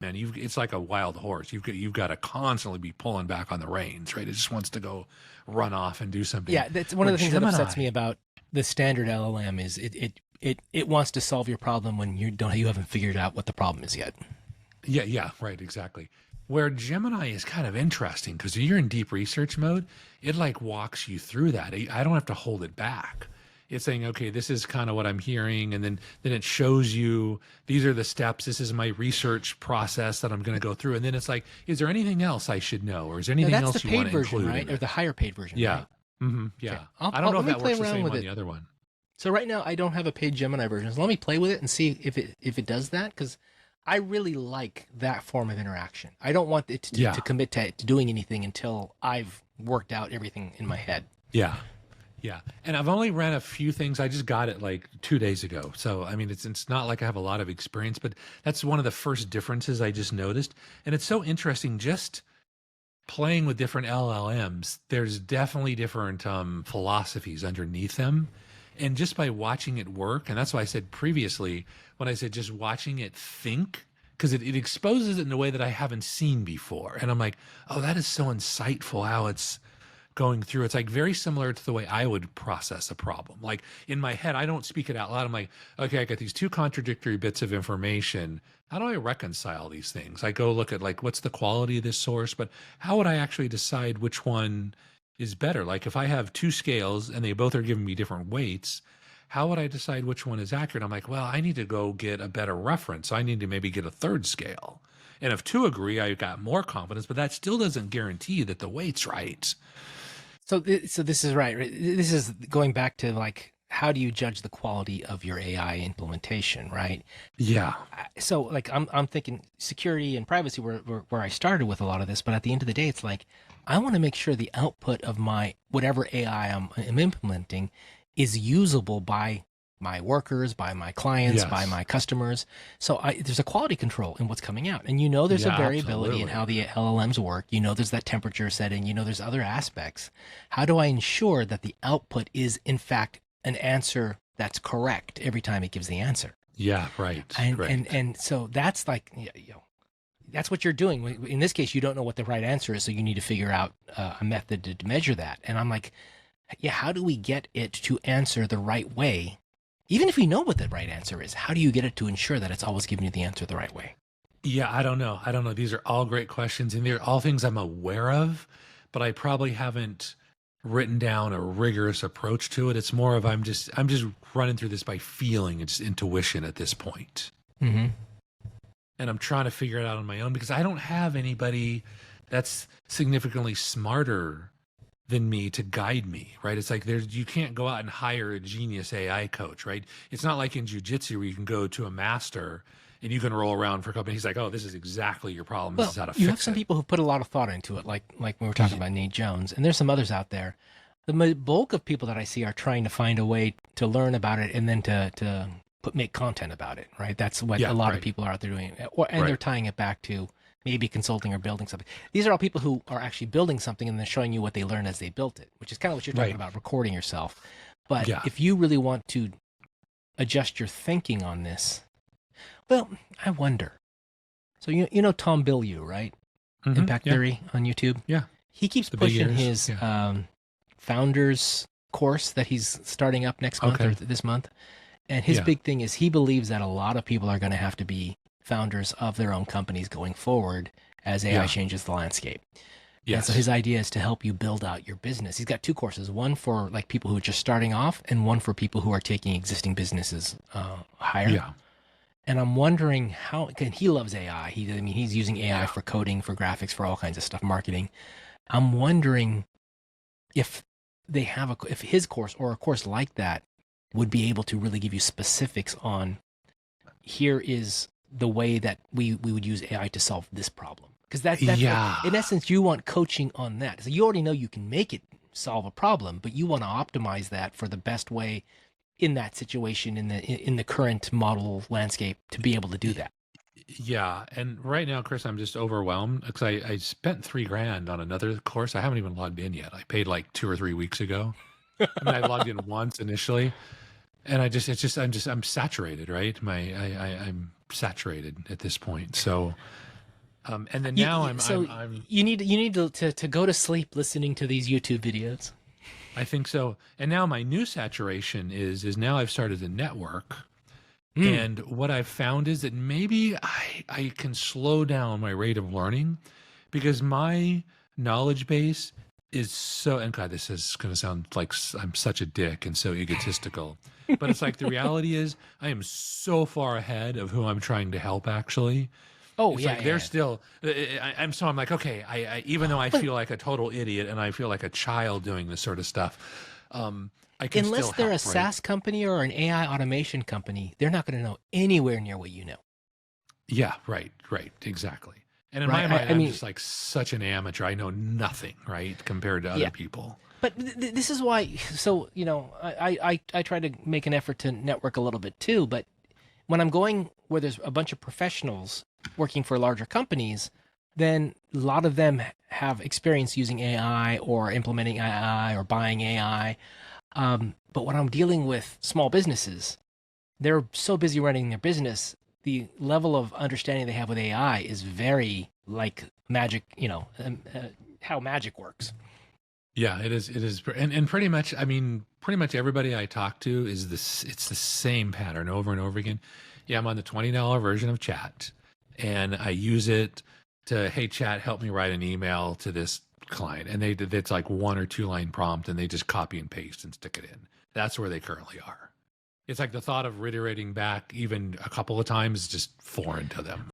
man, it's like a wild horse. You've got to constantly be pulling back on the reins, right? It just wants to go run off and do something. Yeah, that's one Where of the things that upsets Gemini, me about the standard LLM is it wants to solve your problem when you haven't figured out what the problem is yet. yeah, yeah, right, exactly. Where Gemini is kind of interesting because you're in deep research mode, it like walks you through that. I don't have to hold it back. It's saying, okay, this is kind of what I'm hearing, and then it shows you these are the steps. This is my research process that I'm going to go through, and then it's like, is there anything else I should know, or is there Now anything that's the else you want paid to version, include right? in Or it? the higher paid version, Yeah, right? yeah. Okay. I don't know Let if me that play works the around same with on it. the other one. So right now I don't have a paid Gemini version. So let me play with it and see if it does that, because I really like that form of interaction. I don't want it to Yeah, commit to doing anything until I've worked out everything in my head. yeah. Yeah, and I've only ran a few things. I just got it like 2 days ago, so I mean, it's not like I have a lot of experience, but that's one of the first differences I just noticed, and it's so interesting. Just playing with different LLMs, there's definitely different philosophies underneath them, and just by watching it work, and that's why I said previously when I said just watching it think. Because it exposes it in a way that I haven't seen before. And I'm like, oh, that is so insightful how it's going through. It's like very similar to the way I would process a problem. Like in my head, I don't speak it out loud. I'm like, okay, I got these two contradictory bits of information. How do I reconcile these things? I go look at like, what's the quality of this source, but how would I actually decide which one is better? Like if I have two scales and they both are giving me different weights, how would I decide which one is accurate? I'm like, well, I need to go get a better reference. So I need to maybe get a third scale. And if two agree, I got more confidence, but that still doesn't guarantee that the weight's right. So this is right. This is going back to like, how do you judge the quality of your AI implementation, right? Yeah. So like I'm thinking security and privacy where I started with a lot of this, but at the end of the day, it's like I want to make sure the output of my whatever AI I'm implementing is usable by my workers, by my clients, by Yes. my customers. So there's a quality control in what's coming out. And there's a Yeah, variability in absolutely. how the LLMs work. There's that temperature setting. There's other aspects. How do I ensure that the output is, in fact, an answer that's correct every time it gives the answer? Yeah, right, And right. and and so that's like, that's what you're doing. In this case, you don't know what the right answer is, so you need to figure out a method to measure that. And I'm like, yeah, how do we get it to answer the right way? Even if we know what the right answer is, how do you get it to ensure that it's always giving you the answer the right way? Yeah, I don't know. I don't know. These are all great questions, and they're all things I'm aware of, but I probably haven't written down a rigorous approach to it. It's more of I'm just running through this by feeling. It's intuition at this point. Mm-hmm. And I'm trying to figure it out on my own because I don't have anybody that's significantly smarter than me to guide me, right? It's like you can't go out and hire a genius AI coach, right? It's not like in jujitsu where you can go to a master and you can roll around for a couple. He's like, oh, this is exactly your problem. This Well, is how to you have fix some it. people who put a lot of thought into it, like we were talking about Nate Jones, and there's some others out there. The bulk of people that I see are trying to find a way to learn about it and then to make content about it, right? That's what a Yeah, lot of right, people are out there doing, and they're right. tying it back to maybe consulting or building something. These are all people who are actually building something and then showing you what they learned as they built it, which is kind of what you're talking Right. about, recording yourself. But Yeah. if you really want to adjust your thinking on this, well, I wonder. So you know Tom Bilyeu, right? Impact Yeah. Theory on YouTube. Yeah. He keeps The big pushing ears. his Yeah. founders course that he's starting up next month or Okay. this month. And his Yeah. big thing is he believes that a lot of people are going to have to be founders of their own companies going forward as AI Yeah. changes the landscape. And so Yes. his idea is to help you build out your business. He's got two courses, one for like people who are just starting off and one for people who are taking existing businesses higher. Yeah. And I'm wondering how, and he loves AI. He's using AI Yeah. for coding, for graphics, for all kinds of stuff, marketing. I'm wondering if they have if his course or a course like that would be able to really give you specifics on here is the way that we would use AI to solve this problem. Because that's like, Yeah. in essence, you want coaching on that. So you already know you can make it solve a problem, but you want to optimize that for the best way in that situation in the current model landscape to be able to do that. Yeah, and right now, Chris, I'm just overwhelmed because I spent 3 grand on another course. I haven't even logged in yet. I paid like 2 or 3 weeks ago. I mean, I logged in once initially, and I'm saturated, right? I'm saturated at this point. So And then now So I'm you need to go to sleep listening to these YouTube videos. I think so. And now my new saturation is now I've started a network. Mm. And what I've found is that maybe I can slow down my rate of learning because my knowledge base is so, and God, this is going to sound like I'm such a dick and so egotistical. But it's like the reality is I am so far ahead of who I'm trying to help actually. Oh It's yeah, like yeah, they're yeah. still, I'm like, okay, even though I But feel like a total idiot and I feel like a child doing this sort of stuff, I can unless still they're a help, right? SaaS company or an AI automation company, they're not going to know anywhere near what you know, Yeah, right, exactly. And in right? my mind, I I'm mean, just like such an amateur. I know nothing, right, compared to other yeah. people. But this is why. So I try to make an effort to network a little bit too. But when I'm going where there's a bunch of professionals working for larger companies, then a lot of them have experience using AI or implementing AI or buying AI. But when I'm dealing with small businesses, they're so busy running their business. The level of understanding they have with AI is very like magic, how magic works. Yeah, it is. It is, and pretty much. I mean, pretty much everybody I talk to is this. It's the same pattern over and over again. Yeah, I'm on the $20 version of Chat, and I use it to, hey, Chat, help me write an email to this client, and it's like 1 or 2 line prompt, and they just copy and paste and stick it in. That's where they currently are. It's like the thought of reiterating back even a couple of times is just foreign to them.